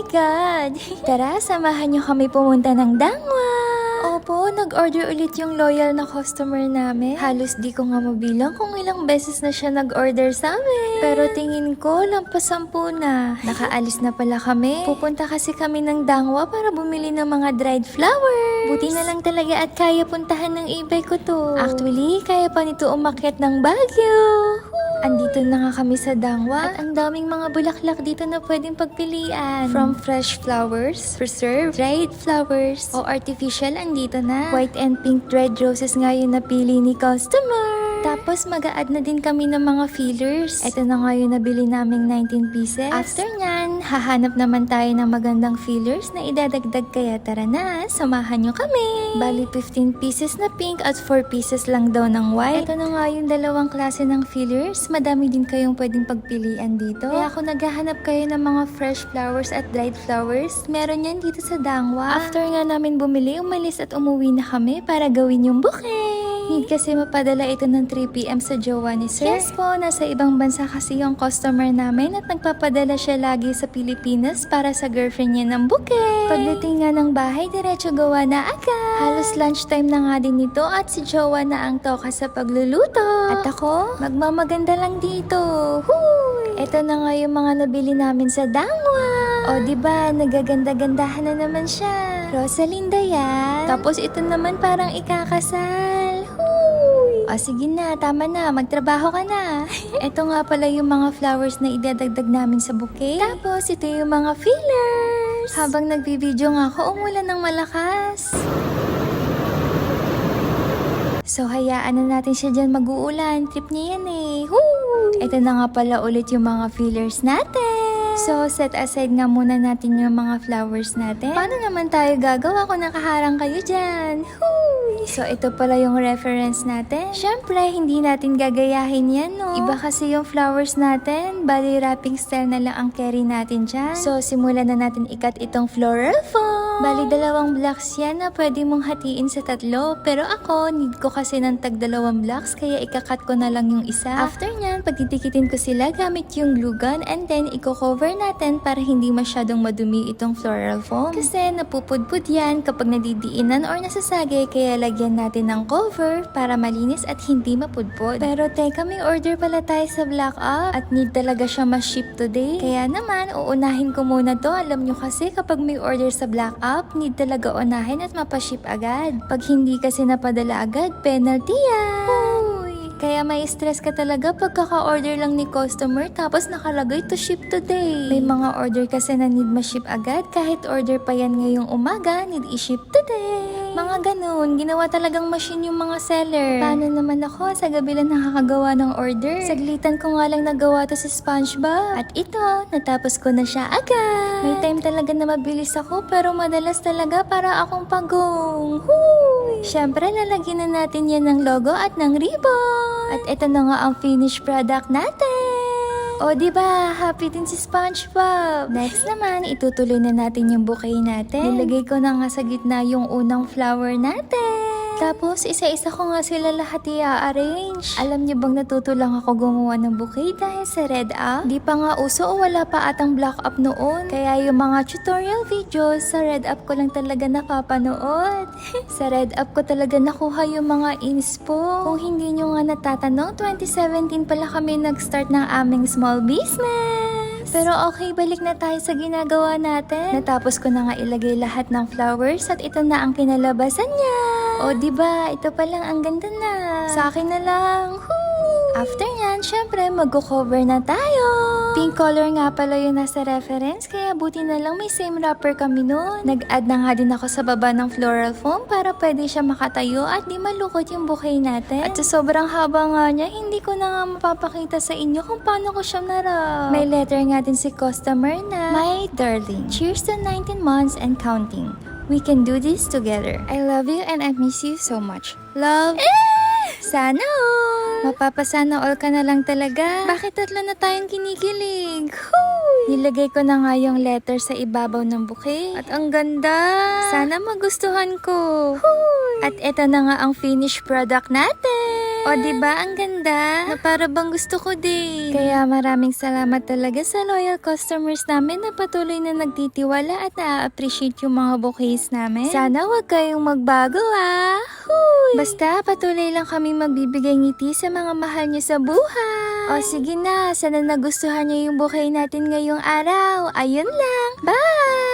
my God! Tara, samahan niyo kami pumunta ng Dangwa! Opo, nag-order ulit yung loyal na customer namin. Halos di ko nga mabilang kung ilang beses na siya nag-order sa amin. Pero tingin ko, lampas 10 na. Nakaalis na pala kami. Pupunta kasi kami ng Dangwa para bumili ng mga dried flowers. Buti na lang talaga at kaya puntahan ng e-bike ko to. Actually, kaya pa nito umakyat ng Baguio. Andito na nga kami sa Dangwa at ang daming mga bulaklak dito na pwedeng pagpilian. From fresh flowers, preserved, dried flowers, o artificial, andito na. White and pink dried roses nga yung napili ni customer. Tapos mag-a-add na din kami ng mga fillers. Ito na nga yung nabili naming 19 pieces. After nyan, hahanap naman tayo ng magandang fillers na idadagdag, kaya tara na, samahan nyo kami. Bali 15 pieces na pink at 4 pieces lang daw ng white. Ito na nga yung dalawang klase ng fillers. Madami din kayong pwedeng pagpilian dito. Kaya kung naghahanap kayo ng mga fresh flowers at dried flowers, meron yan dito sa Dangwa. After nga namin bumili, umalis at umuwi na kami para gawin yung bouquet. Need kasi mapadala ito ng 3 PM sa jowa ni Sir. Yes po, nasa ibang bansa kasi yung customer namin at nagpapadala siya lagi sa Pilipinas para sa girlfriend niya ng bouquet. Pagdating nga ng bahay, diretso gawa na agad. Halos lunchtime na nga din nito at si jowa na ang toka sa pagluluto. At ako, magmamaganda lang dito. Huy! Ito na nga yung mga nabili namin sa Dangwa. O diba, nagaganda-gandahan na naman siya. Rosalinda yan. Tapos ito naman parang ikakasal. O sige na, tama na, magtrabaho ka na. Ito nga pala yung mga flowers na idadagdag namin sa bouquet. Tapos ito yung mga fillers. Habang nagbibideo nga ako, umulan ng malakas. So hayaan na natin siya dyan mag-uulan. Trip niya yan eh. Woo! Ito na nga pala ulit yung mga fillers natin. So, set aside nga muna natin yung mga flowers natin. Paano naman tayo gagawa kung nakaharang kayo dyan? Huy! So, ito pala yung reference natin. Syempre, hindi natin gagayahin yan, no? Iba kasi yung flowers natin. Bali, wrapping style na lang ang carry natin dyan. So, simulan na natin ikat itong floral foam. Bali, 2 blocks yan na pwede mong hatiin sa 3. Pero ako, need ko kasi ng tag 2 blocks, kaya ikakat ko na lang yung isa. After nyan, pagtitikitin ko sila gamit yung glue gun and then i-cover natin para hindi masyadong madumi itong floral foam. Kasi napupudpud yan kapag nadidiinan or nasasagi, kaya lagyan natin ng cover para malinis at hindi mapudpud. Pero teka, may order pala tayo sa Black Up at need talaga siya ma-ship today. Kaya naman, uunahin ko muna to. Alam nyo kasi kapag may order sa Black Up, need talaga unahin at mapaship agad. Pag hindi kasi napadala agad, penalty yan. Kaya may stress ka talaga pag kaka-order lang ni customer tapos nakalagay to ship today. May mga order kasi na need ma-ship agad kahit order pa yan ngayong umaga, need i-ship today. Mga ganun, ginawa talagang machine yung mga seller. Paano naman ako sa gabi lang nakakagawa ng order? Saglitan ko nga lang nagawa to sa SpongeBob. At ito, natapos ko na siya agad. May time talaga na mabilis ako pero madalas talaga para akong pagong. Huy! Siyempre, lalagyan na natin yan ng logo at ng ribbon. At ito na nga ang finished product natin. O diba, happy din si SpongeBob. Next naman, itutuloy na natin yung bouquet natin. Nilagay ko na nga sa gitna yung unang flower natin. Tapos, isa-isa ko nga sila lahat i-arrange. Alam niyo bang natuto lang ako gumawa ng bouquet dahil sa Red Up? Di pa nga uso o wala pa atang Black Up noon. Kaya yung mga tutorial videos sa Red Up ko lang talaga napapanood. Sa Red Up ko talaga nakuha yung mga inspo. Kung hindi nyo nga natatanong, 2017 pala kami nag-start ng aming small business. Pero okay, balik na tayo sa ginagawa natin. Natapos ko na nga ilagay lahat ng flowers at ito na ang kinalabasan niya. O diba, ito pa lang ang ganda na. Sa akin na lang. After nyan, syempre magko-cover na tayo. Pink color nga pala yung nasa reference, kaya buti na lang may same wrapper kami noon. Nag-add na nga din ako sa baba ng floral foam para pwede siya makatayo at di malukot yung bouquet natin. At sa sobrang haba nga niya, hindi ko na nga mapapakita sa inyo kung paano ko siya narap. May letter nga din si customer na, "My darling, cheers to 19 months and counting. We can do this together. I love you and I miss you so much. Love." Sana all! Mapapasana all ka na lang talaga. Bakit 3 na tayong kinikilig? Huy! Nilagay ko na nga yung letter sa ibabaw ng bouquet. At ang ganda! Sana magustuhan ko. Huy! At eto na nga ang finished product natin. O diba, ang ganda? Na para bang gusto ko din. Kaya maraming salamat talaga sa loyal customers namin na patuloy na nagtitiwala at na-appreciate yung mga bouquets namin. Sana wag kayong magbago Huy! Basta patuloy lang kami magbibigay ngiti sa mga mahal niyo sa buhay. O sige na, sana nagustuhan niyo yung bouquet natin ngayong araw. Ayun lang. Bye!